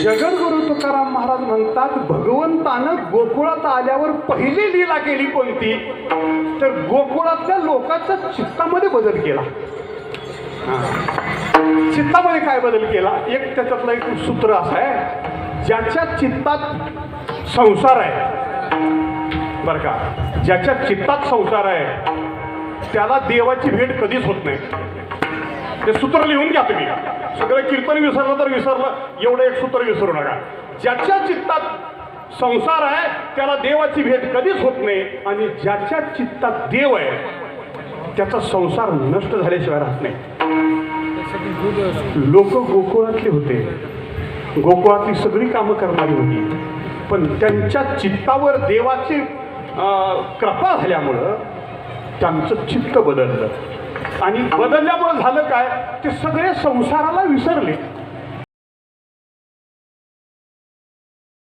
जगद्गुरु तुकाराम महाराज म्हणतात, भगवंतानं गोकुळात आल्यावर पहिली लीला केली कोणती, तर गोकुळातल्या लोकांच्या चित्तामध्ये बदल केला. चित्तामध्ये काय बदल केला? एक त्याच्यातलं एक सूत्र असं आहे, ज्याच्या चित्तात संसार आहे बरं का, ज्याच्या चित्तात संसार आहे त्याला देवाची भेट कधीच होत नाही. ते सूत्र लिहून घ्या तुम्ही. सगळं कीर्तन विसरलं तर विसरलं, एवढं एक सूत्र विसरू नका. ज्याच्या चित्तात संसार आहे त्याला देवाची भेट कधीच होत नाही, आणि ज्याच्या चित्तात देव आहे त्याचा संसार नष्ट झाल्याशिवाय राहत नाही. लोक गोकुळातले होते, गोकुळातली सगळी कामं करणारी होती, पण त्यांच्या चित्तावर देवाची कृपा झाल्यामुळं त्यांचं चित्त बदललं, आणि बदलल्यामुळं झालं काय, ते सगळे संसाराला विसरले.